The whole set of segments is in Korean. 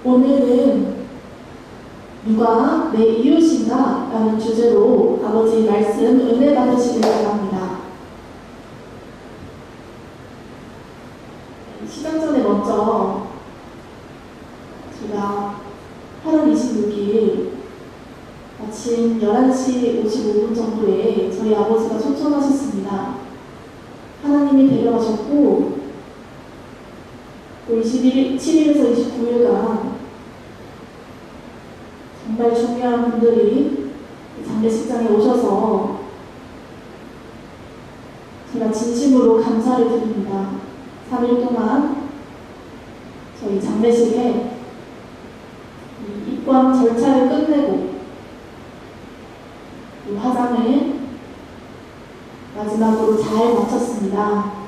오늘은 누가 내 이웃인가? 라는 주제로 아버지 말씀 은혜 받으시길 바랍니다. 시작 전에 먼저 제가 8월 26일 아침 11시 55분 정도에 저희 아버지가 초청하셨습니다. 하나님이 데려가셨고 27일에서 29일간 정말 중요한 분들이 장례식장에 오셔서 제가 진심으로 감사를 드립니다. 3일 동안 저희 장례식에 입관 절차를 끝내고 이 화장을 마지막으로 잘 마쳤습니다.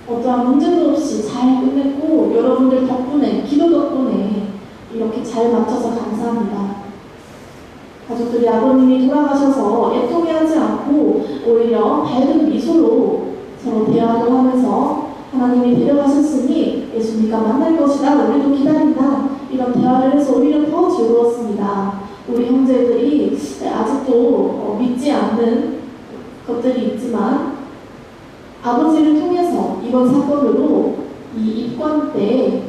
어떠한 문제도 없이 잘 끝냈고 여러분들 덕분에, 기도 덕분에 이렇게 잘 맞춰서 감사합니다. 가족들이 아버님이 돌아가셔서 애통해하지 않고 오히려 밝은 미소로 서로 대화를 하면서 하나님이 데려가셨으니 예수님과 만날 것이다, 우리도 기다린다, 이런 대화를 해서 오히려 더 즐거웠습니다. 우리 형제들이 아직도 믿지 않는 것들이 있지만 아버지를 통해서 이번 사건으로 이 입관 때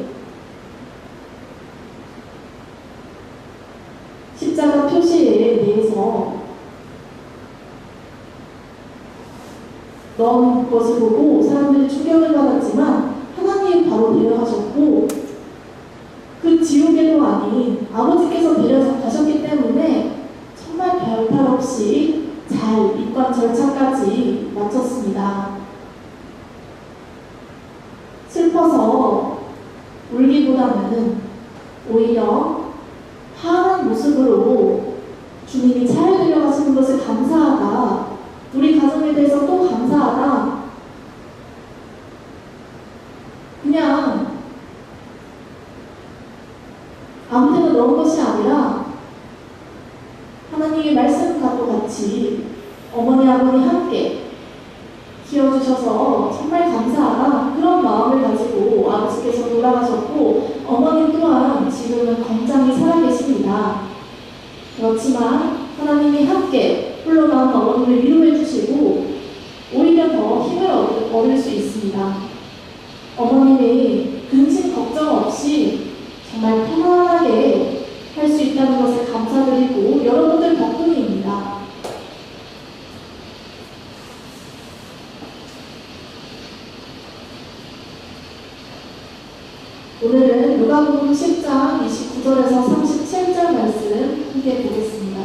십자가 표시에 대해서 넣은 것을 보고 사람들이 충격을 받았지만 하나님 바로 데려가셨고 그 지옥에도 아닌 아버지께서 데려가셨기 때문에 정말 별탈 없이 잘 입관 절차까지 마쳤습니다. 슬퍼서 울기보다는 오히려 환한 모습으로 주님이 잘 데려가시는 것을 감사하다, 우리 가정에 대해서 또 감사하다, 그냥 아무데나 넣은 것이 아니라 하나님의 말씀과 같이 어머니 아버니 함께 키워주셔서 정말 감사하다, 그런 마음을 가지고 아버지께서 돌아가셨고 어머니 또한 지금은 건장히 살아계십니다. 그렇지만 하나님이 함께 홀로나온 어머니를 위로해 주시고 오히려 더 힘을 얻을 수 있습니다. 어머님이 근심 걱정 없이 정말 편안하게 할 수 있다는 것을 감사드리고 여러분들 덕분입니다. 오늘은 누가복음 10장 29절에서 37절 말씀 함께 보겠습니다.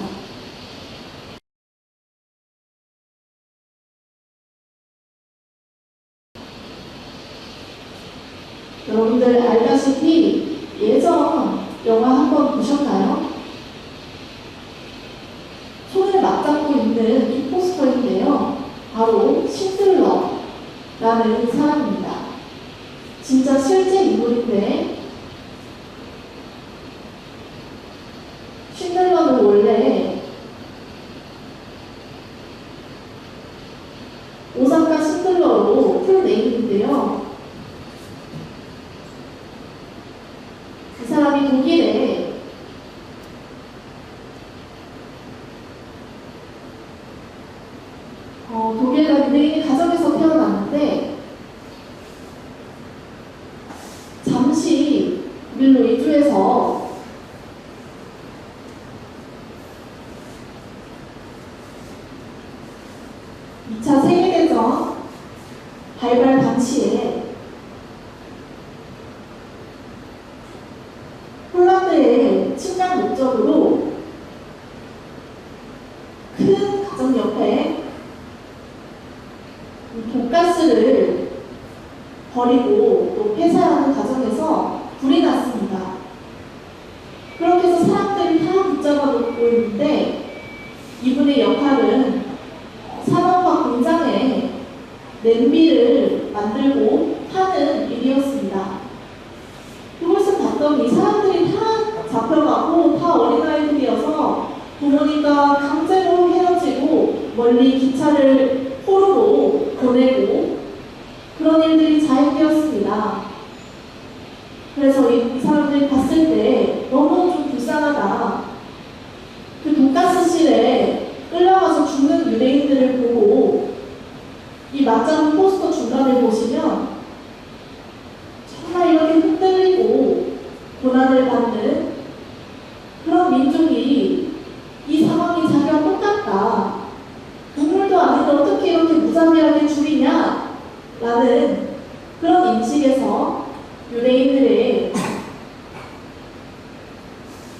여러분들 알다시피 예전 영화 한번 보셨나요? 손을 맞잡고 있는 이 포스터인데요. 바로 신들러라는 사람입니다. 진짜 실제 인물인데 신들러는 원래 오사카 신들러로 풀네임인데요. 그 사람이 독일에 독일 유대인 가정에서 태어났는데 잠시 독일로 이주해서 이 차 세계대전 발발 당시에 폴란드의 침략 목적으로 큰 가정 옆에 독가스를 버리고 또 폐사하는 과정에서 불이 났습니다. 그렇게 해서 사람들이 다 붙잡아 놓고 있는데 이분의 역할은 산업화 공장에 냄비를 만들고 파는 일이었습니다. 그것을 봤더니 사람들이 다 잡혀가고 다 어린아이들이어서 부모님과 강제로 헤어지고 멀리 기차를 포로로 보내고 그런 일들이 자행되었습니다. 그래서 이 사람들이 봤을 때 너무 좀 불쌍하다. 그 돈가스실에 끌려가서 죽는 유대인들을 보고 이 맞장구 포스터 중간을 보시면 정말 이렇게 흔들리고 고난을 받는 그런 민족이 이 상황이 자기와 똑같다. 동물도 아닌데 어떻게 이렇게 무자비하게 죽이냐? 라는 그런 인식에서 유대인들의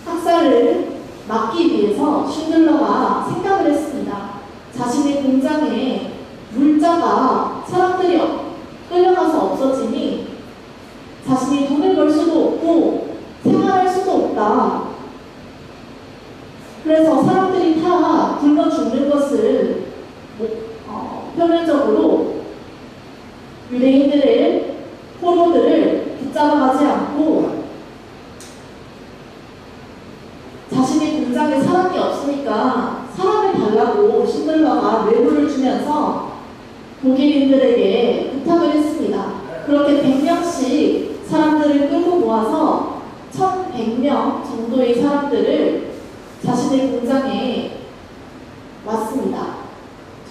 학살을 막기 위해서 쉰들러가 생각을 했습니다. 자신의 공장에 물자가 사람들이 끌려가서 없어지니 자신이 돈을 벌 수도 없고 생활할 수도 없다. 그래서 사람들이 다 굶어 죽는 것을 표면적으로 유대인들의 포로들을 붙잡아가지 않고 자신의 공장에 사람이 없으니까 사람을 달라고 쉰들러가 뇌물을 주면서 독일인들에게 부탁을 했습니다. 그렇게 100명씩 사람들을 끌고 모아서 1100명 정도의 사람들을 자신의 공장에 왔습니다.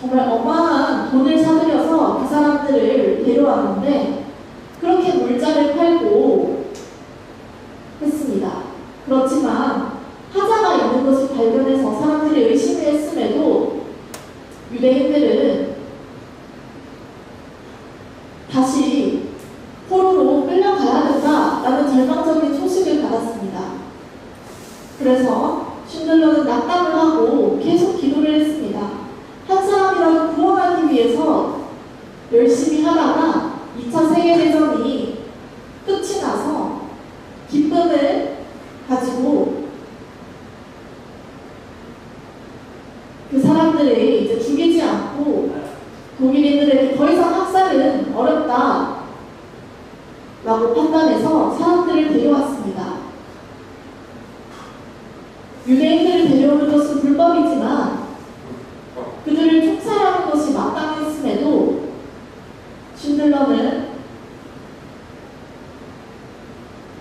정말 어마어마한 돈을 사들여서 그 사람들을 데려왔는데 그렇게 물자를 팔고 했습니다. 그렇지만 하자가 있는 것을 발견해서 사람들이 의심을 했음에도 유대인들은 다시 포로로 끌려가야 된다라는 절망적인 소식을 받았습니다. 그래서 쉰들러는 낙담을 하고 계속 기도를 했습니다. 한 사람이라도 구원하기 위해서 열심히 하다가 2차 세계대전이 끝이 나서 기쁨을 가지고 그 사람들을 이제 죽이지 않고 독일인들에게 더 이상 학살은 어렵다 라고 판단해서 사람들을 데려왔습니다. 유대인들을 데려오는 것은 불법이지만 그들을 총살하는 것이 마땅했음에도 쉰들러는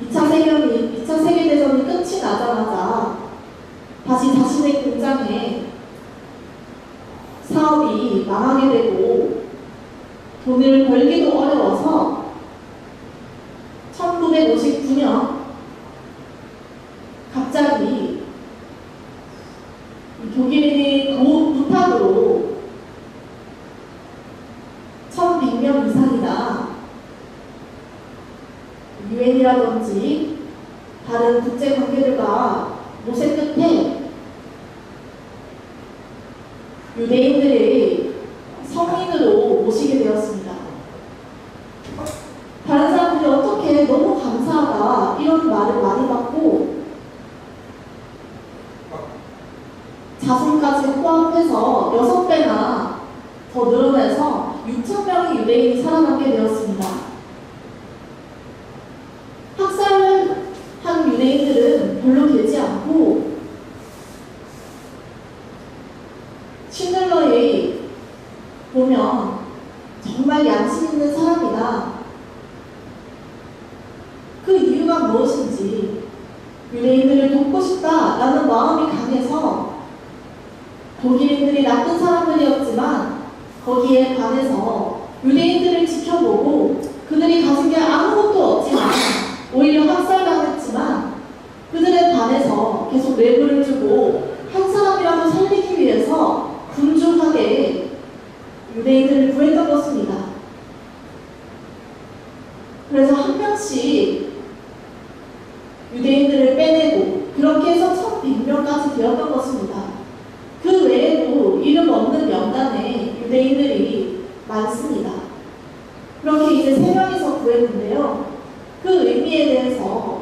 2차 세계대전이 끝이 나자마자 다시 자신의 공장에 사업이 망하게 되고 돈을 벌기도 어려워서 1959년 갑자기 독일인의 부탁으로 1100명 이상이나 유엔이라든지 다른 국제관계들과 모색 끝에 유대인들의 성인으로 모시게 되었습니다. 다른 사람들이 어떻게 너무 감사하다 이런 말을 많이 받고 자손까지 포함해서 6배나 더 늘어나서 6,000명의 유대인이 살아남게 되었습니다. 학살을 한 유대인들은 별로 되지 않고 쉰들러에 보면 정말 양심 있는 사람이다. 그 이유가 무엇인지 유대인들을 돕고 싶다라는 마음이 강해서 독일인들이 나쁜 사람들이었지만 거기에 반해서 유대인들을 지켜보고 그들이 가진 게 아무것도 없지만 오히려 학살당했지만 그들에 반해서 계속 뇌물을 주고 한 사람이라도 살리기 위해서 분주하게 유대인들을 구했던 것입니다. 그래서 한 명씩 유대인들을 빼내고 그렇게 해서 1100명까지 되었던 것입니다. 그 외에도 이름 없는 명단에 유대인들이 많습니다. 그렇게 이제 3명이서 구했는데요. 그 의미에 대해서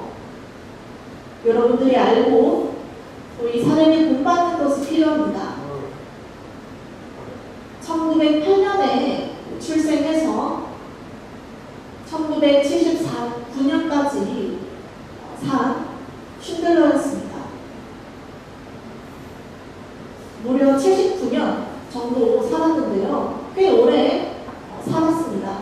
여러분들이 알고 또 이 사람이 본받는 것이 필요합니다. 1908년에 출생해서 1979년까지 산 쉰들러였습니다. 무려 79년 정도 살았는데요. 꽤 오래 살았습니다.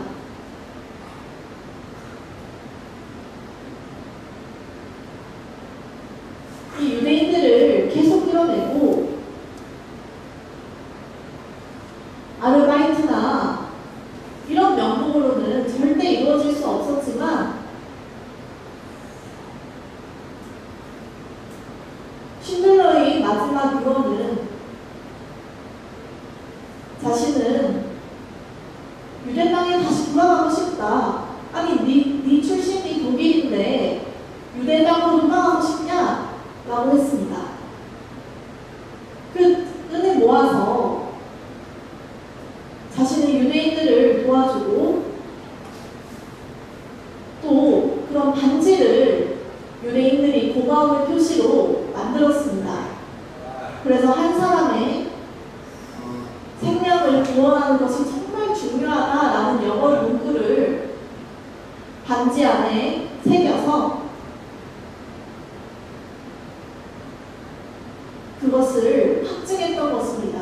유대 땅에 다시 돌아가고 싶다. 아니, 네 출신이 독일인데 유대 땅으로 돌아가고 싶냐? 라고 했습니다. 그 은혜 모아서 자신의 유대인들을 도와주고 또 그런 반지를 유대인들이 고마움의 표시로 만들었습니다. 그래서 한 사람의 생명을 구원하는 것이 정말 중요하다라는 영어 문구를 반지 안에 새겨서 그것을 확증했던 것입니다.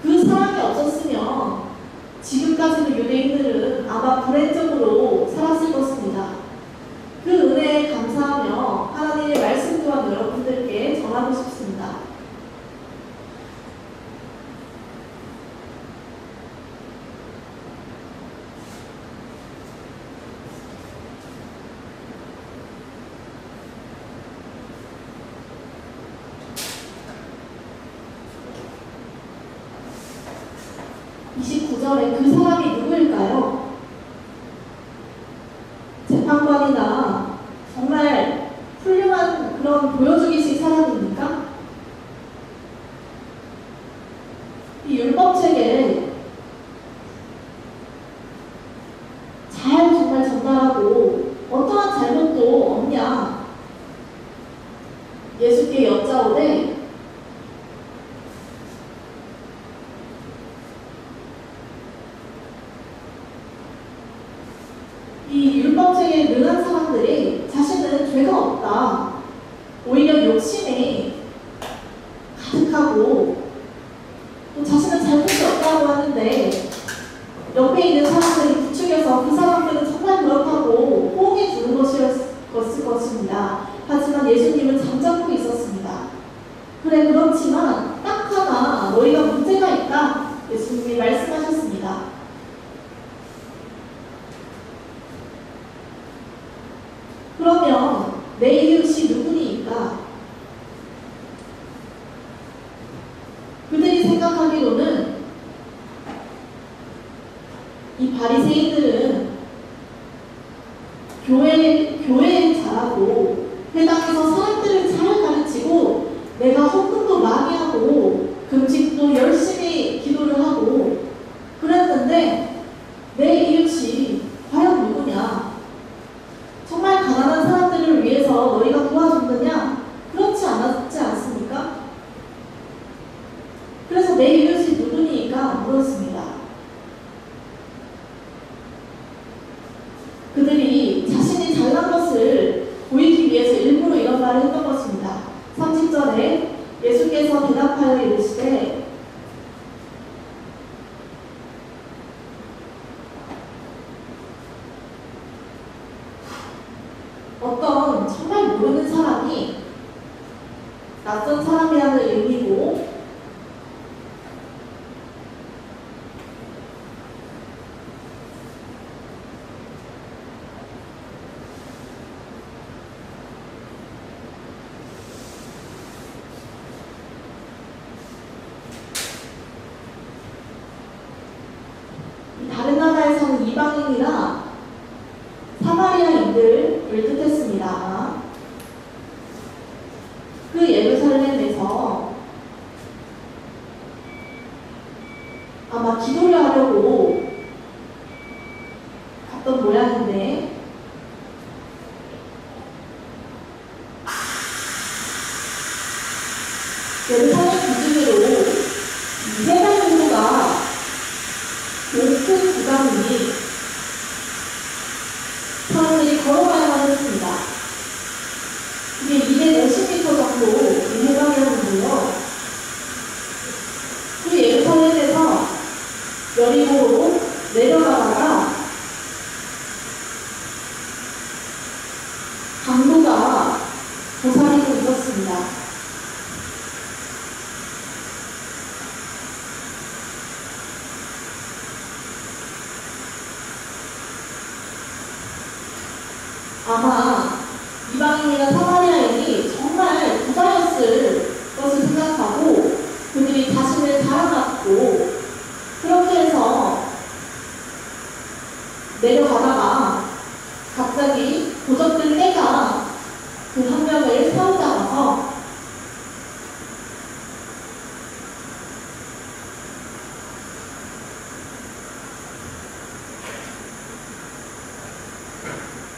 그 사람이 없었으면 지금까지도 유대인들은 아마 불행적으로 살았을 것입니다. 그 은혜에 감사하며 하나님의 말씀 또한 여러분들께 전하고 싶습니다. 그 사람이 누구일까요? 재판관이나 정말 훌륭한 그런 보여주기식 사람입니까? 이 율법책에 잘 정말 전달하고 어떠한 잘못도 없냐? 예수께 여짜오되 이 율법책에 능한 사람들이 자신은 죄가 없다. 오히려 욕심에 가득하고 또 자신은 잘못이 없다고 하는데 옆에 있는 사람들이 부추겨서 그 사람들은 정말 그렇다고 호응해 주는 것이었을 것입니다. 하지만 예수님은 잠잠고 있었습니다. 그래, 그렇지만 딱 하나 너희가 문제가 있다. 예수님이 말씀하셨습니다. 그러면 내 이웃이 누구니까? 그들이 생각하기로는 이 바리새인들은 교회에 잘하고 회당에서 사람들을 잘 가르치고 내가 헌금도 많이 하고 금식도 열심히 기도를 하고 그랬는데 내 이웃이 과연 누구냐? 정말 가난한 사람들을 위해서 너희가 도와줬느냐? 그렇지 않았지 않습니까? 그래서 내 이웃이 누구니까 물었습니다. 그들이 자신이 잘난 것을 보이기 위해서 일부러 이런 말을 했던 것입니다. 30절에 예수께서 대답하여 이르시되 어떤 정말 모르는 사람이 낯선 사람이라는 의미고 다른 나라에 사는 이방인이나 사마리아인들을 뜻했습니다. 그 예루살렘에서 아마 기도를 하려고 갔던 모양인데 예루살렘 기준으로 3달 정도가 높은 구간이 사람들이 걸어가야만 했습니다. 이게 250m 정도 해당이었는데요. 그 예루살렘에서 여리고로 내려가다가 강도가 도사리고 있었습니다. 아마 이방인이나 사마리아인이 정말 부자였을 것을 생각하고 그들이 자신을 자랑하고 그렇게 해서 내려가다가 갑자기 도적들 떼가 그 한 명을 사로잡아서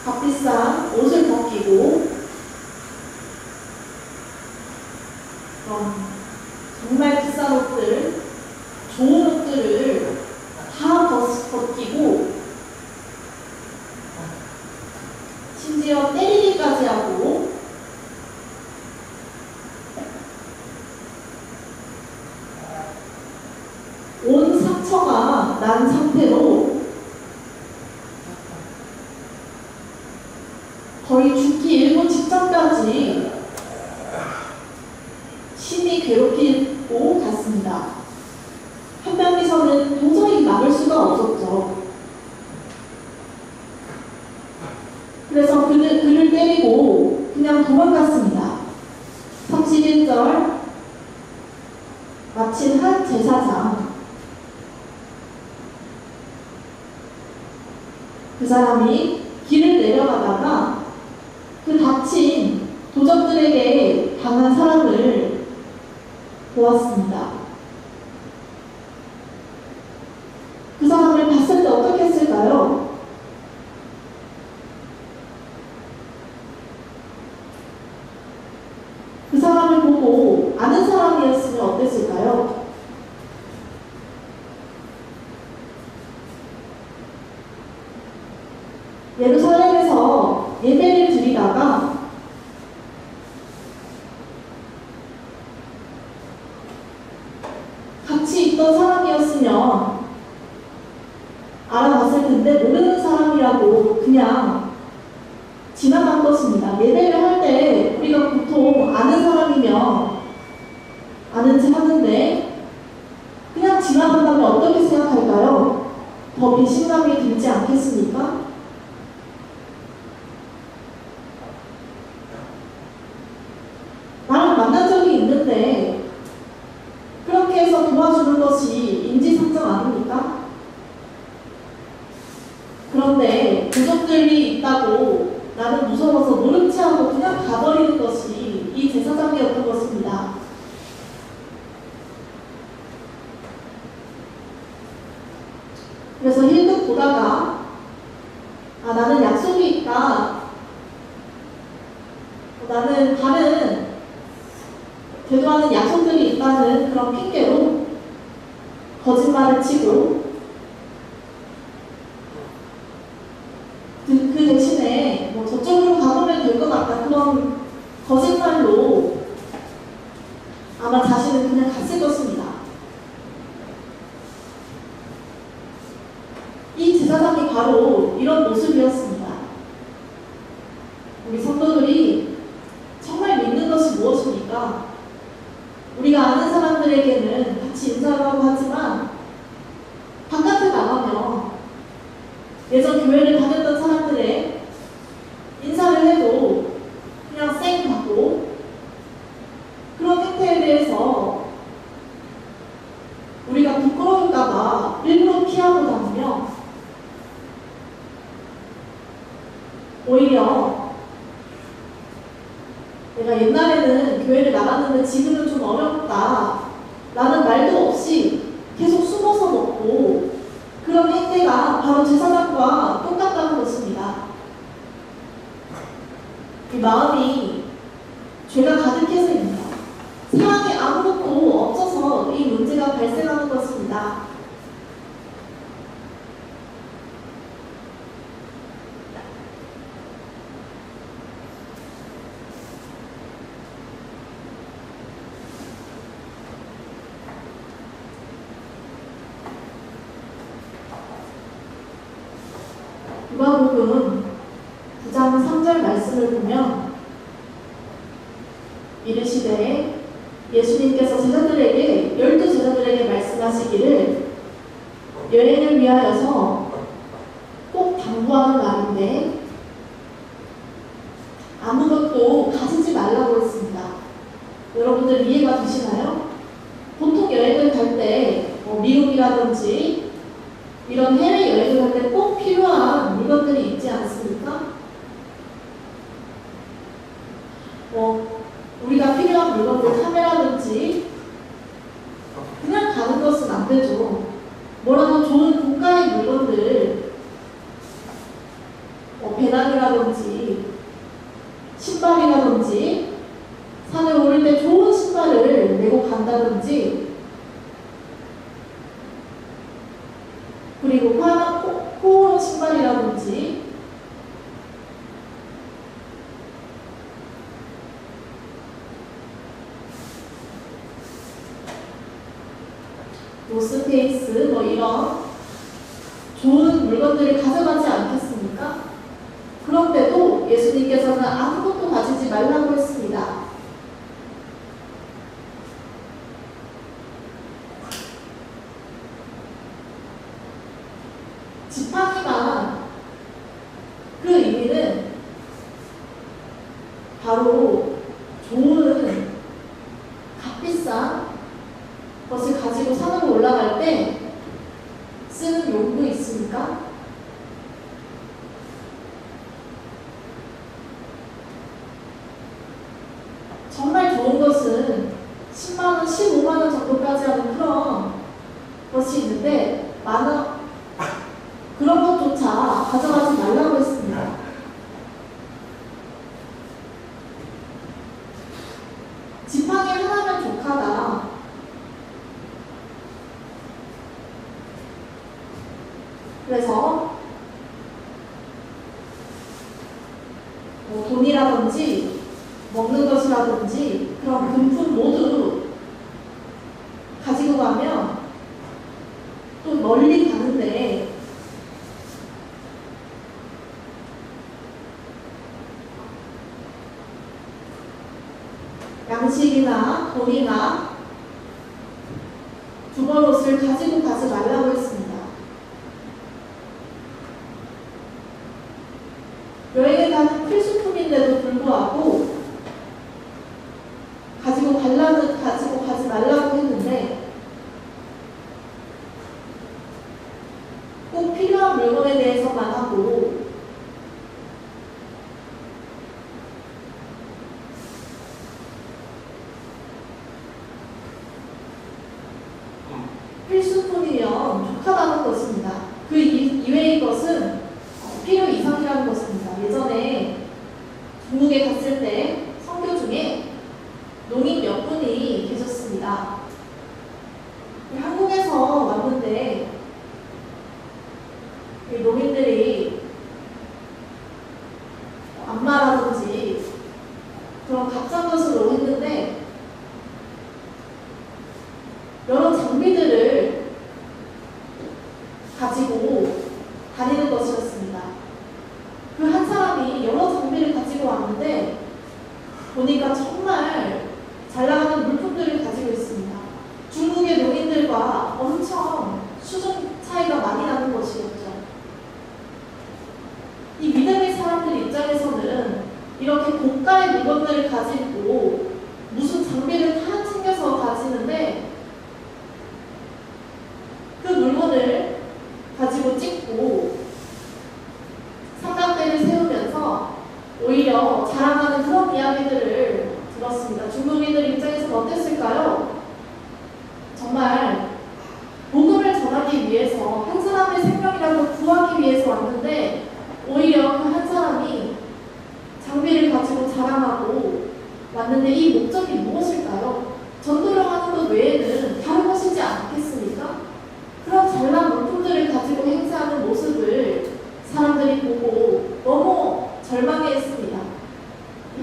값비싼 옷을 벗기고 정말 비싼 옷들, 좋은 옷들을 다 벗기고 심지어 때리기까지 하고 온 상처가 난 상태로 거의 죽기 일보 직전까지 심히 괴롭히고 갔습니다. 한 명이서는 도저히 막을 수가 없었죠. 그래서 그를 때리고 그냥 도망갔습니다. 31절 마침 한 제사장 그 사람이 길을 내려가다가 그 다친 도적들에게 당한 사람을 보았습니다. 그 사람을 봤을 때 어떻게 했을까요? 그 사람을 보고 아는 사람이었으면 어땠을까요? 예루살렘에서 예배를 드리다가 같이 있던 사람이었으면 알아봤을 텐데 모르는 사람이라고 그냥 지나간 것입니다. 예배를 할 때 우리가 보통 아는 사람이면 아는 체 하는데 그냥 지나간다면 어떻게 생각할까요? 더 배신감이 들지 않겠습니까? 나랑 만난 적이 있는데 그렇게 해서 도와주는 것이 인지상정 아닙니까? 그런데 도적들이 있다고 나는 무서워서 모른 체 하고 그냥 가버리는 것이 이 제사장이었던 것입니다. 그래서 힐끗 보다가 나는 약속이 있다. 나는 다른 대도하는 약속들이 있다는 그런 핑계로 거짓말을 치고 그 대신에 저쪽으로 가보면 될 것 같다 그런 거짓말로 아마 자신은 그냥 갔을 것입니다. 이 제사장이 바로 이런 모습이었습니다. 우리 성도들이 정말 믿는 것이 무엇입니까? 우리가 아는 사람들에게는 같이 인사를 하고 하지만 바깥에 나가면 예전 교회를 다녔던 사람들의 인사를 해도 그냥 쌩 받고 그런 행태에 대해서 우리가 부끄러울까봐 일부러 피하고 다니며 오히려 내가 옛날에는 교회를 나갔는데 지금은 좀 어렵다 라는 말도 없이 계속 숨어서 먹고 그런 행태가 바로 제사장과 똑같다는 것입니다. 이 마음이 죄가 가득해서입니다. 사랑에 아무것도 없어서 이 문제가 발생하는 것입니다. 누가복음 9장 3절 말씀을 보면 이르시되 예수님께서 제자들에게 12제자들에게 말씀하시기를 여행을 위하여서 꼭 당부하는 말인데 아무것도 가지지 말라고 했습니다. 여러분들 이해가 되시나요? 보통 여행을 갈 때 미국이라든지 이런 해외여행을 할 때 꼭 필요한 물건들이 있지 않습니까? 우리가 필요한 물건들, 카메라든지 그냥 가는 것은 안 되죠. 뭐라도 좋은 고가의 물건들, 배낭이라든지 신발이라든지 산을 오를 때 좋은 신발을 메고 간다든지, 그리고 코어 신발이라든지 노스페이스 이런 좋은 물건들을 가져가지 않겠습니까? 그런데도 예수님께서는 아무것도 가지지 말라고 했습니다. 지팡이만, 그 의미는 바로 좋은 값비싼 것을 가지고 산으로 올라갈 때 쓰는 용도 있습니까? 정말 좋은 것은 10만원, 15만원 정도까지 하는 그런 것이 있는데 그런 것조차 가져가지 말라고 했습니다. 지팡이 하나면 족하다. 그래서 돈이라든지 먹는 것이라든지 그런 금품 모두 가지고 가면 또 멀리 가는데 양식이나 돈이나 두벌 옷을 가지고 가지 말라고 했습니다. 여행에 가는 필수품인데도 불구하고 가지고 가지 말라고 했는데, 꼭 필요한 물건에 대해서만 하고 필수품이면 족하다는 것입니다. 그 이외의 것은 필요 이상이라는 것입니다. 예전에 중국에 갔을 때 선교 중에 농인 몇 분이 계셨습니다. 한국에서 왔는데 농인들이 안마라든지 그런 값싼 것으로 했는데 여러 장비들을 가지고 다니는 것이었습니다. 그 한 사람이 여러 장비를 가지고 왔는데 보니까 정말 잘 나가는 물품들을 가지고 있습니다. 중국의 농인들과 엄청 수준 차이가 많이 나는 것이었죠. 이 믿음의 사람들 입장에서는 이렇게 고가의 물건들을 가지고 무슨 장비를 다 챙겨서 가지는데, 그 물건을 가지고 찍고 삼각대를 세우면서 오히려 자랑하는 그런 이야기들을 들었습니다. 중국인들 입장에서는 어땠을까요? 정말 복음을 전하기 위해서, 한 사람의 생명이라도 구하기 위해서 왔는데 오히려 그 한 사람이 장비를 가지고 자랑하고 왔는데 이 목적이 무엇일까요? 전도를 하는 것 외에는 다른 것이지 않겠습니까? 그런 잘난 물품들을 가지고 행세하는 모습을 사람들이 보고 너무 절망해했습니다.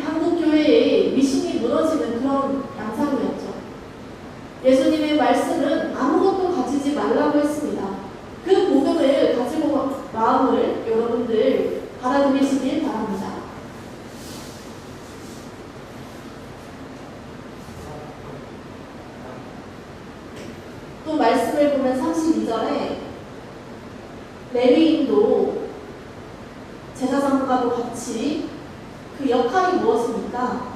한국 교회의 미신이 무너지는 그런 양상이었죠. 예수님의 말씀은 아무것도 가지지 말라고 했습니다. 그 복음을 가지고 마음을 여러분들 받아들이시길 바랍니다. 또 말씀을 보면 32절에 레위인도 제사장과도 같이 그 역할이 무엇입니까?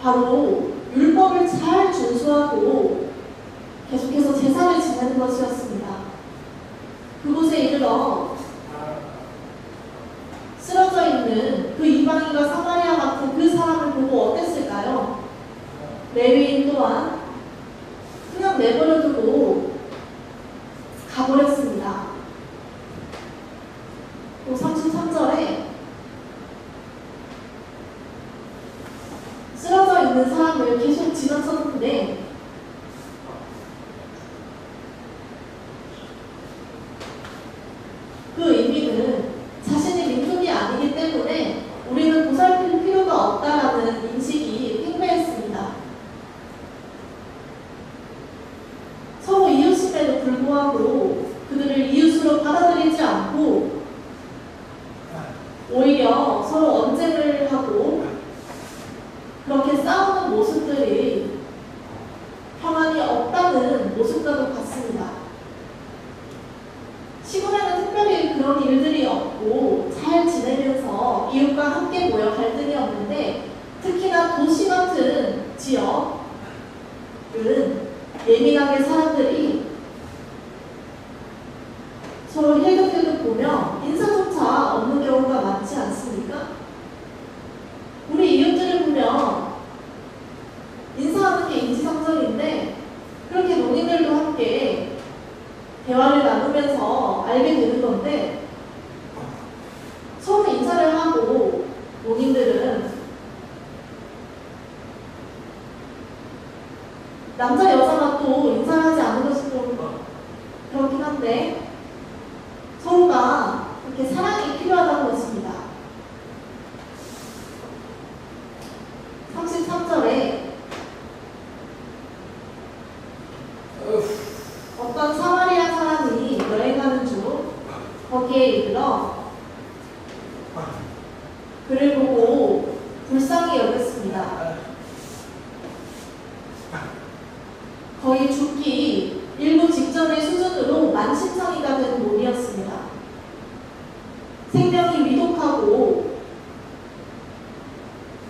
바로 율법을 잘 준수하고 계속해서 제사를 지내는 것이었습니다. 그곳에 이르러 쓰러져 있는 그 이방인과 사마리아 같은 그 사람을 보고 어땠을까요? 레위인 또한 그냥 내버려 두고 가버렸습니다. 또 33절에 쓰러져 있는 사람을 계속 지나쳤는데 그 의미는 자신이 민족이 아니기 때문에 우리는 보살필 필요가 없다라는 인식이 팽배했습니다. 서로 이웃임에도 불구하고 그들을 이웃으로 받아들이지 않고 오히려 서로 언쟁을 하고 그렇게 싸우는 모습들이 평안이 없다는 모습과도 같습니다. 시골에는 특별히 그런 일들이 없고 잘 지내면서 이웃과 함께 모여 갈등이 없는데 특히나 도시 같은 지역은 예민하게 사람들이 서로 힐끗힐끗 보며 인사조차 없는 경우가 많지 않습니까? 우리 이웃들을 보면 인사하는 게 인지상정인데 그렇게 농인들도 함께 대화를 나누면서 알게 되는 건데 처음에 인사를 하고 농인들은 남자 여자가 또 인사를 하지 않는 것이 좀 그렇긴 한데 서로가 이렇게 사랑이 필요하다는 것입니다. 33절에 어떤 사마리아 사람이 여행하는 중 거기에 이르러 그를 보고 불쌍히 여겼습니다. 거의 죽기 일부 직전의 수준으로 만신창이가 된 몸이었습니다. 생명이 위독하고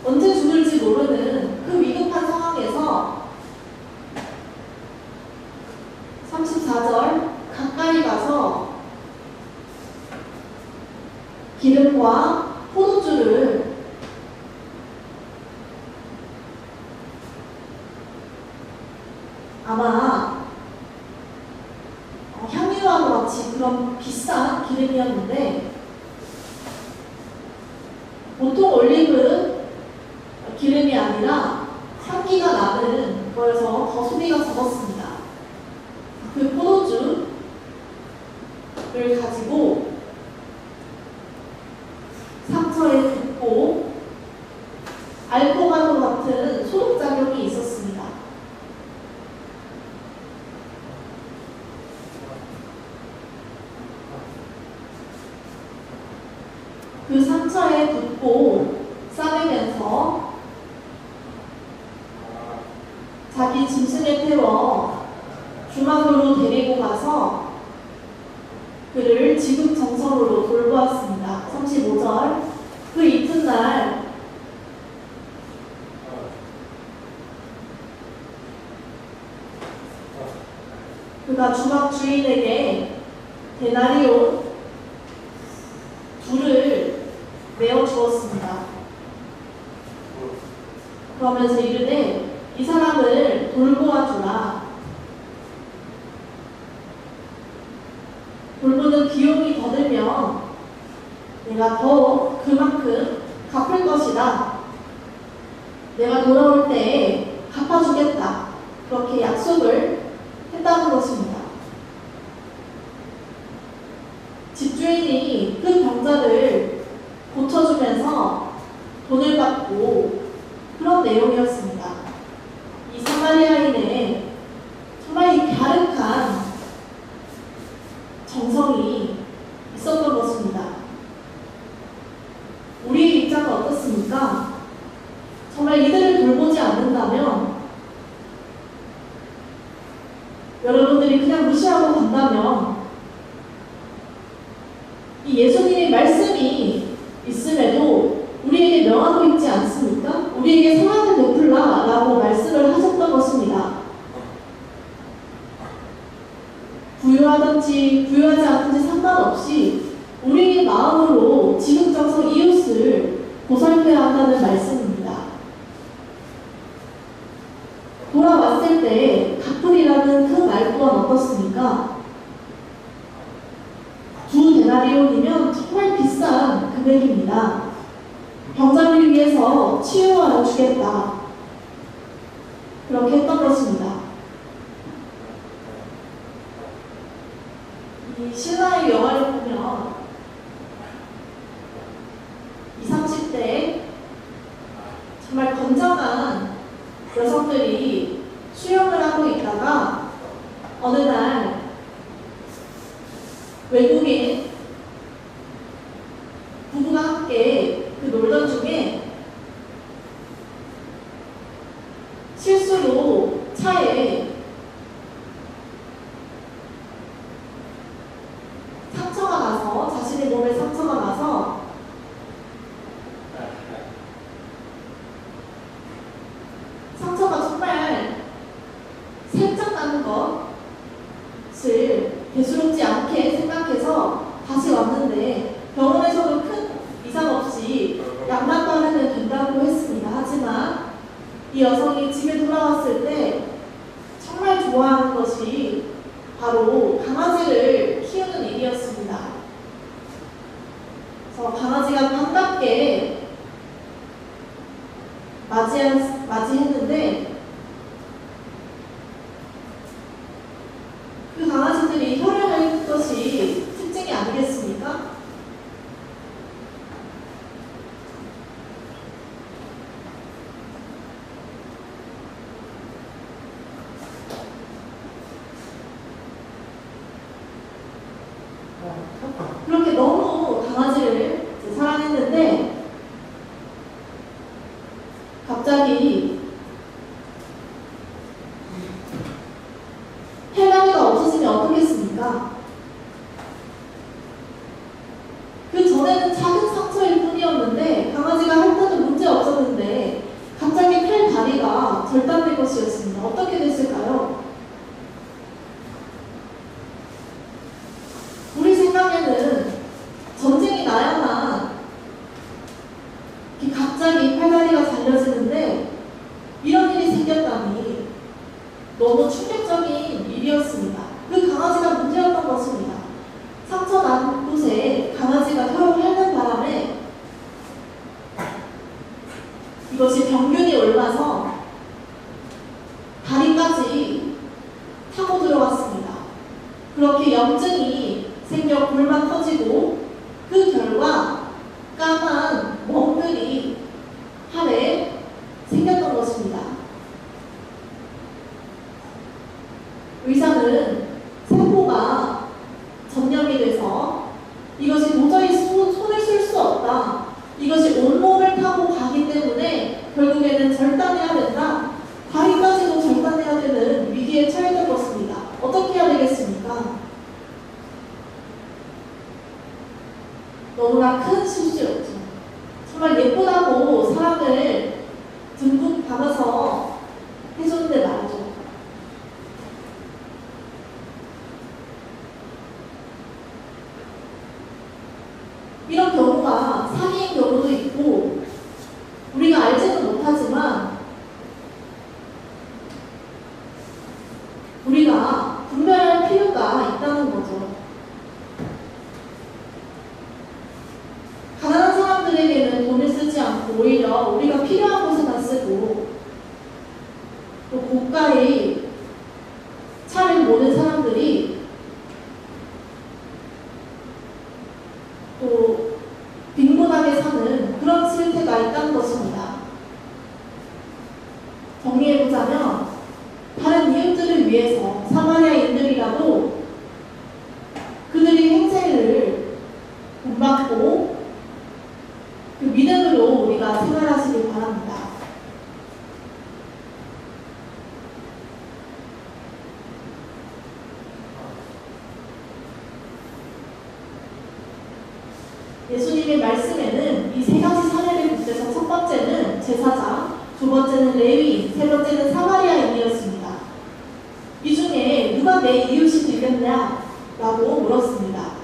언제 죽을지 모르는 그 위급한 상황에서 34절 가까이 가서 기름과 포도주를 아마 향유와 같이 그런 비싼 기름이었는데 보통 올리브 기름이 아니라 향기가 나는 거여서 더 소비가 적었습니다. 그 포도주를 가지고 상처에 붓고 알코올과 같은 소독작용이 있었습니다. 그 상처에 붓고 싸매면서 자기 짐승에 태워 주막으로 데리고 가서 그를 지극정성으로 돌보았습니다. 35절 그 이튿날 그가 주막 주인에게 데나리온 둘을 내어 주었습니다. 그러면서 이르되 이 사람을 돌보아 주라. 돌보는 비용이 더 들면 내가 더 그만큼 갚을 것이다. 내가 돌아올 때에 갚아주겠다. 그렇게 약속을 했다는 것입니다. 집주인이 그 병자를 고쳐주면서 돈을 받고 그런 내용이었습니다. 이 사마리아인의 정말 이 갸륵한 정성이 있었던 것입니다. 우리의 입장은 어떻습니까? 정말 이들을 돌보지 않는다면 여러분들이 그냥 무시하고 간다면 이 예수님의 말씀이 있음에도 우리에게 명하고 있지 않습니까? 우리에게 사랑을 베풀라 라고 말씀을 하셨던 것입니다. 부유하든지 부유하지 않든지 상관없이 우리의 마음으로 지극정성 이웃을 보살펴야 한다는 말씀입니다. 돌아왔을 때 갚으리라는 그 말 또한 어떻습니까? 2데나리온이면 정말 비싼 금액입니다. 병자를 위해서 치유하여 주겠다. 그렇게 했던 것입니다. 이 신라의 영화를 보면 20, 30대 정말 건장한 여성들이 수영을 하고 있다가 어느 날 외국인 부부가 함께 놀던 중에 실수로 차에 상처가 나서 자신의 몸에 상처가 나서 상처가 정말 살짝 나는 것을 대수롭지 않게 생각해서 다시 왔는데 병원에서도 큰 이상 없이 약만 바르면 된다고 했습니다. 하지만 이 여성이 집에 돌아왔을 때 정말 좋아하는 것이 바로 강아지를 키우는 일이었습니다. 그래서 강아지가 반갑게 맞이했는데 그 강아지들이 혀를 할 것이 특징이 아니겠습니까? 그렇게 너무 강아지를 사랑했는데 갑자기 헬라니가 없어지면 어떻겠습니까? 그 전에는 작은 상처일 뿐이었는데 강아지가 할 때도 문제 없었는데 갑자기 팔 다리가 절단된 것이었습니다. 어떻게 됐을까요? 우리 생각에는 전쟁이 나야만 갑자기 팔다리가 잘려지는데 이런 일이 생겼다니 너무 충격적인 일이었습니다. 그 강아지가 문제였던 것입니다. 상처 난 곳에 강아지가 혀를 핥는 바람에 이것이 병균이 옮아서 다리까지 타고 들어갔습니다. 그렇게 염증이 생겨 골만 터지고 그 결과 까만 멍들이 팔에 생겼던 것입니다. 의사는 세포가 전염이 돼서 이것이 도저히 손을 쓸 수 없다. 이것이 온몸을 타고 가기 때문에 결국에는 절단해야 된다. 다리까지도 절단해야 되는 위기에 처했던 것입니다. 어떻게 해야 되겠습니까? 너무나 큰 실수였죠. 정말 예쁘다고 사람을 듬뿍 담아서 해줬는데 말이죠. 이런 경우가 사기인 경우도 있고 우리가 알지는 못하지만 우리가 분별할 필요가 있다는 거죠. 가난한 사람들에게는 돈을 쓰지 않고 오히려 우리가 필요한 곳에만 쓰고 또 고가의 차를 모는 사람들이 또 빈곤하게 사는 그런 실태가 있다는 것입니다. 정리해보자면 다른 이웃들을 위해서 사마리아인들이라도 그들이 행세를 본받고 그 믿음으로 우리가 생활하시길 바랍니다. 예수님의 말씀에는 이 세 가지 사례를 빗대서 첫 번째는 제사장, 두 번째는 레위인, 세 번째는 사마리아인이었습니다. 이 중에 누가 내 이웃이 되겠냐? 라고 물었습니다.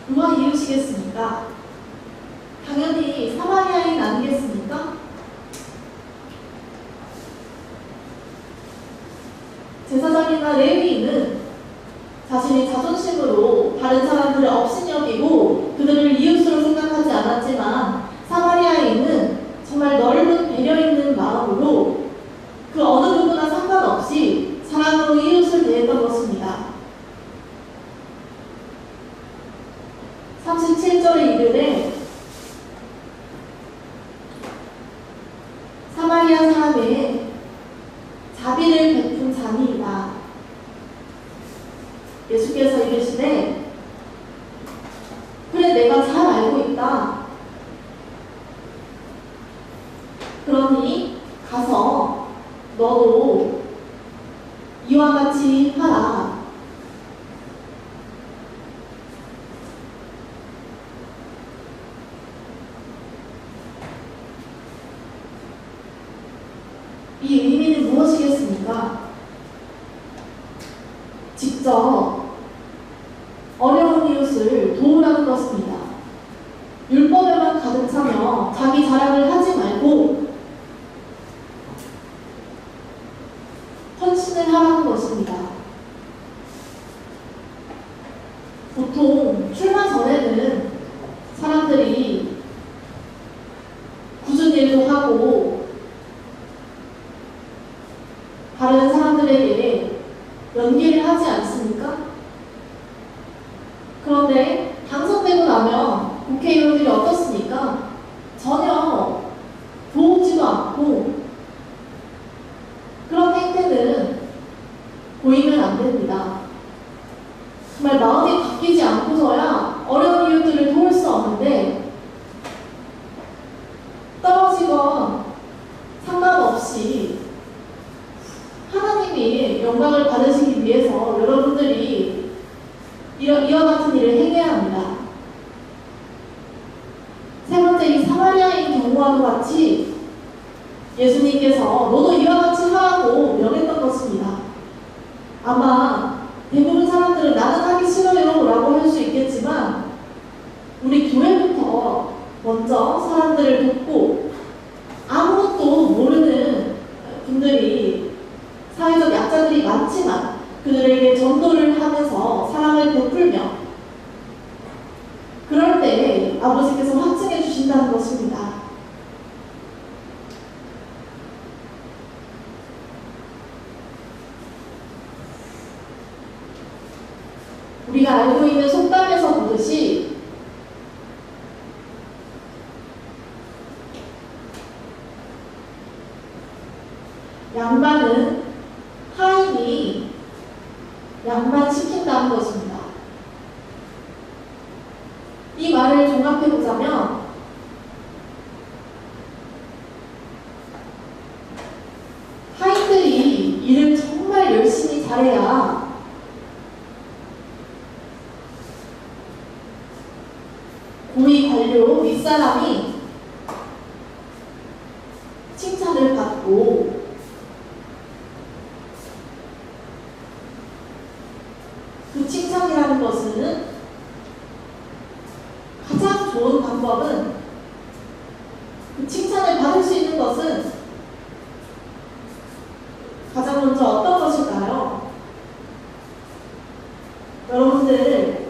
누가 이루시겠습니까? 당연히 사마리아인 아니겠습니까? 제사장이나 레위인은 자신의 자존심으로 다른 사람들을 업신여기고 그들을 이웃으로 생각하지 않았지만 사마리아인은 정말 넓은 배려 있는 마음으로 그 어느 누구나 상관없이 사랑으로 이웃을 대했던 것입니다. 37절에 이르되 사마리아 사람의 자비를 베푼 자니이다. 예수께서 이르시되 그래 내가 잘 알고 있다. 그러니 가서 너도 이와 같이 하라. 이 의미는 무엇이겠습니까? 직접 어려운 이웃을 도우라는 것입니다. 율법에만 가득 차며 자기 자랑을 하지 말고 헌신을 하라는 것입니다. 보통 출마 전에는 사람들이 굳은 일도 하고 다른 사람들에게 연기를 하지 않습니까? 그런데 당선되고 나면 국회의원들이 어떻습니까? 전혀 도우지도 않고 그런 행태는 보이면 안 됩니다. 정말 마음이 바뀌지 않고서야 어려운 이웃들을 도울 수 없는데 떨어지건 상관없이 하나님이 영광을 받으시기 위해서 여러분들이 이와 같은 일을 행해야 합니다. 세 번째, 이 사마리아인 경우와도 같이 예수님께서 너도 이와 같이 하라고 명했던 것입니다. 아마 대부분 사람들은 나는 하기 싫어요 라고 할 수 있겠지만 우리 교회부터 먼저 사람들을 돕고 아무것도 모르는 분들이 사회적 약자들이 많지만 그들에게 전도를 하면서 사랑을 베풀며 그럴 때 아버지께서 확증해 주신다는 것입니다. 우리가 알고 있는 속담에서 보듯이 양반은 하인이 양반시킨다는 것입니다. 이 말을 종합해보자면 하인들이 일을 정말 열심히 잘해야 고위 관료 윗사람이 칭찬을 받고 그 칭찬이라는 것은 가장 좋은 방법은 그 칭찬을 받을 수 있는 것은 가장 먼저 어떤 것일까요? 여러분들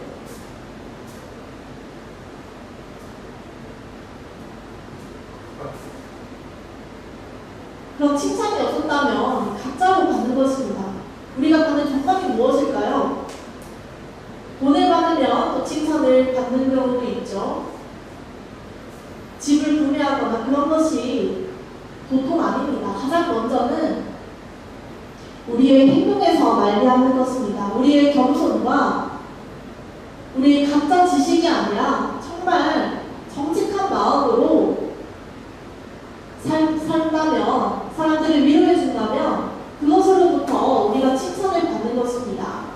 그런 칭찬이 없었다면 가짜로 받는 것입니다. 우리가 받는 조건이 무엇일까요? 돈을 받으면 또 칭찬을 받는 경우도 있죠. 집을 구매하거나 그런 것이 보통 아닙니다. 가장 먼저는 우리의 행동에서 말미암는 것입니다. 우리의 겸손과 우리의 가짜 지식이 아니라 정말 정직한 마음으로 산다면, 사람들을 위로해 준다면 그것으로부터 우리가 칭찬을 받는 것입니다.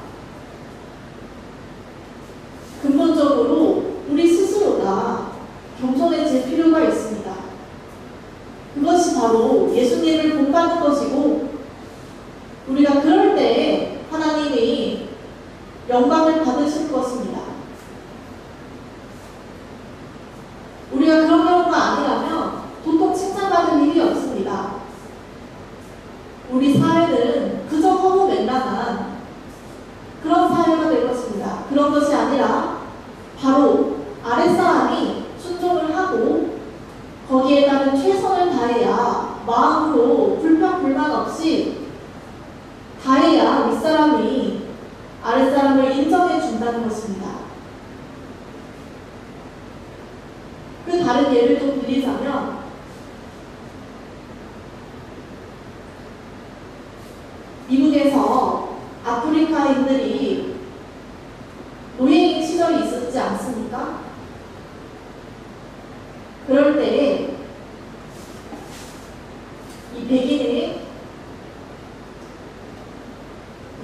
근본적으로 우리 스스로가 온전해질 필요가 있습니다. 그것이 바로 예수님을 본받는 것이고, 우리가 그럴 때 하나님이 영광을 받으시는 것입니다. 우리가 그런 경우가 아니라면 도통 칭찬받을 일이 없습니다. 우리 사회는 그저 허무맹랑한 그런 사회가 될 것입니다. 그런 것이 아니라 바로 아랫사람이 순종을 하고 거기에 따른 최선을 다해야, 마음으로 불평불만 없이 다해야 윗사람이 아랫사람을 인정해 준다는 것입니다. 그 다른 예를 또 드리자면, 미국에서 아프리카인들이 노예인 시절이 있었지 않습니까? 그럴 때 이 백인이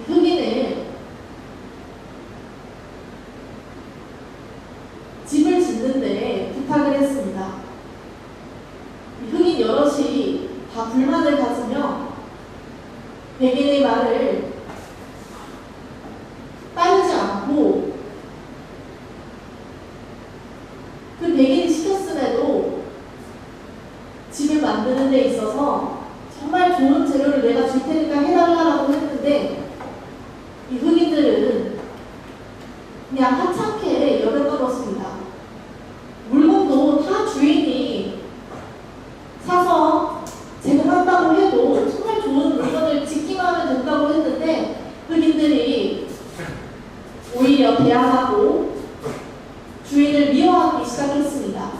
흑인을 집을 짓는데 부탁을 했습니다. 흑인 여럿이 다 불만을 가지며 백인의 말을 따르지 않고, 그 백인이 시켰음에도 집을 만드는 데 있어서 정말 좋은 재료를 내가 줄 테니까 해달라고 했는데, 이 흑인들은 그냥 하찮게 여겨떨었습니다. 물건도 다 주인이 사서 제공한다고 해도 정말 좋은 물건을 짓기만 하면 된다고 했는데, 흑인들이 오히려 대항하고 주인을 미워하기 시작했습니다.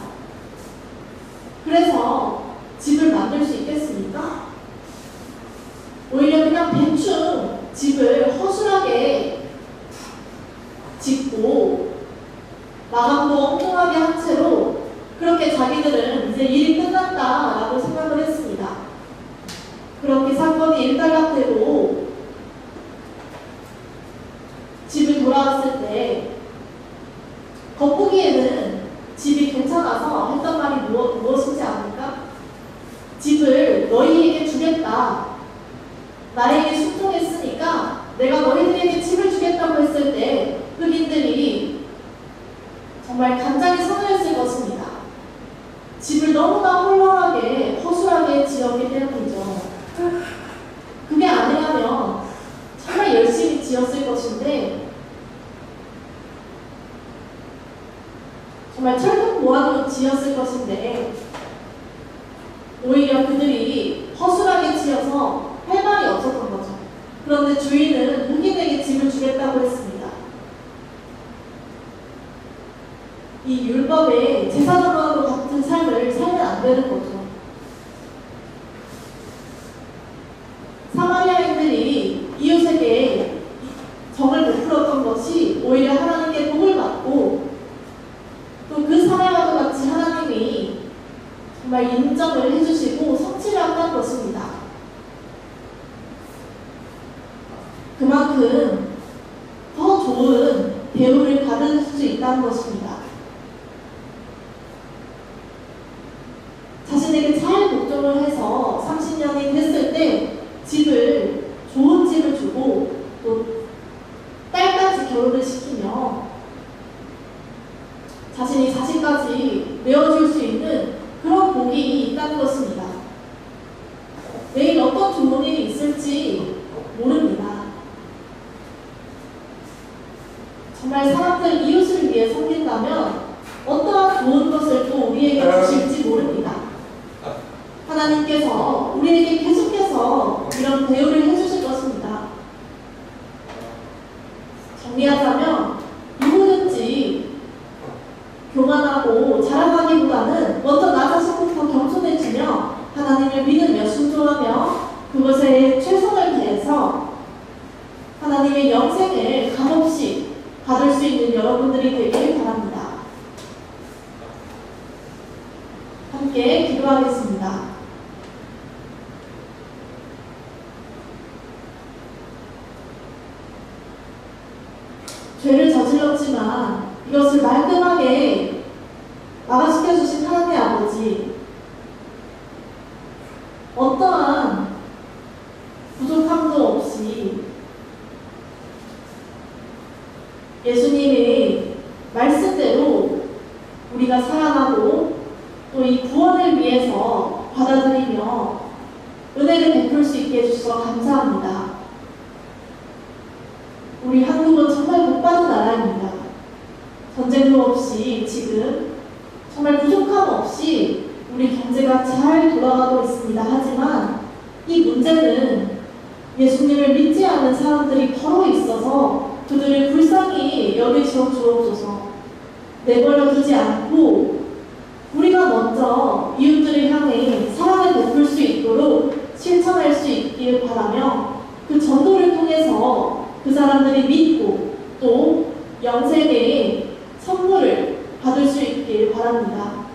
그래서 집을 만들 수 있겠습니까? 오히려 그냥 대충 집을 허술하게 짓고 마감도 엉뚱하게 한 채로, 그렇게 자기들은 이제 일이 끝났다라고 생각을 했습니다. 그렇게 사건이 일단락되고 집을 돌아왔을 때 겉보기에는 집이 괜찮아서 했던 말이 무엇이지 않을까? 집을 너희에게 주겠다. 나에게 순종했으니까 내가 너희들에게 집을 주겠다고 했을 때 흑인들이 정말 간장이 선호했을 것입니다. 집을 너무나 헐렁하게 허술하게 지었기 때문이죠. 그게 아니라면 정말 열심히 지었을 것인데, 정말 철근 모아두고 지었을 것인데, 오히려 그들이 허술하게 지어서 할 말이 없었던 거죠. 그런데 주인은 흑인에게 집을 주겠다고 했습니다. 이 율법의 제사장과 같은 삶을 살면 안 되는 거죠. 사마리아인들이 이웃에게 정을 베풀었던 것이 오히려 하나님께 복을 받고, 또 그 사례와도 같이 하나님이 정말 인정을 해주시고 성취를 한다는 것입니다. 그만큼 더 좋은 대우를 받을 수 있다는 것입니다. 자신에게 잘 복종을 해서 30년이 됐을 때 집을, 좋은 집을 주고 또 딸까지 결혼을 시키며 자신이 자식까지 내어줄 수 있는 그런 복이 있다는 것입니다. 내일 어떤 좋은 일이 있을지 모릅니다. 정말 사람들 이웃을 위해 섬긴다면 어떠한 좋은 것을 또 우리에게 주실지 모릅니다. 하나님께서 우리에게 계속해서 이런 대우를 해주실 것입니다. 정리하자면 누구든지 교만하고 자랑하기보다는 먼저 나 자신부터 겸손해지며 하나님을 믿으며 순종하며 그것에 최선을 다해서 하나님의 영생을 값없이 받을 수 있는 여러분들이 되길 바랍니다. 함께 기도하겠습니다. 죄를 저질렀지만 이것을 말끔하게 마가시켜 주신 하나님 우리 구원을 위해서 받아들이며 은혜를 베풀 수 있게 해주셔서 감사합니다. 우리 한국은 정말 복받은 나라입니다. 전쟁도 없이 지금 정말 부족함 없이 우리 경제가 잘 돌아가고 있습니다. 하지만 이 문제는 예수님을 믿지 않는 사람들이 더러 있어서 그들을 불쌍히 여기시어 주옵소서. 내버려 두지 않고 우리가 먼저 이웃들을 향해 사랑을 베풀 수 있도록 실천할 수 있길 바라며 그 전도를 통해서 그 사람들이 믿고 또 영생의 선물을 받을 수 있길 바랍니다.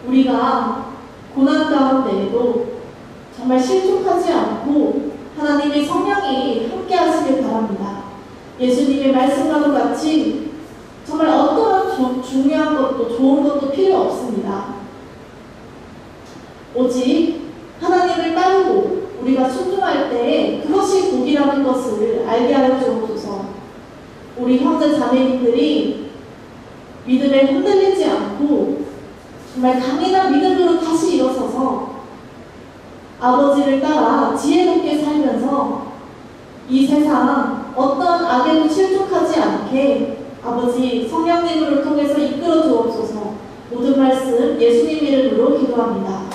우리가 고난 가운데에도 정말 실족하지 않고 하나님의 성령이 함께 하시길 바랍니다. 예수님의 말씀과도 같이 정말 어떠한 중요한 것도 좋은 것도 필요 없습니다. 오직 하나님을 따르고 우리가 순종할 때 그것이 복이라는 것을 알게 하여 주옵소서. 우리 형제 자매님들이 믿음에 흔들리지 않고 정말 강인한 믿음으로 다시 일어서서 아버지를 따라 지혜롭게 살면서 이 세상 어떤 악에도 실족하지 않게 아버지 성령님을 통해서 이끌어 주옵소서. 모든 말씀 예수님 이름으로 기도합니다.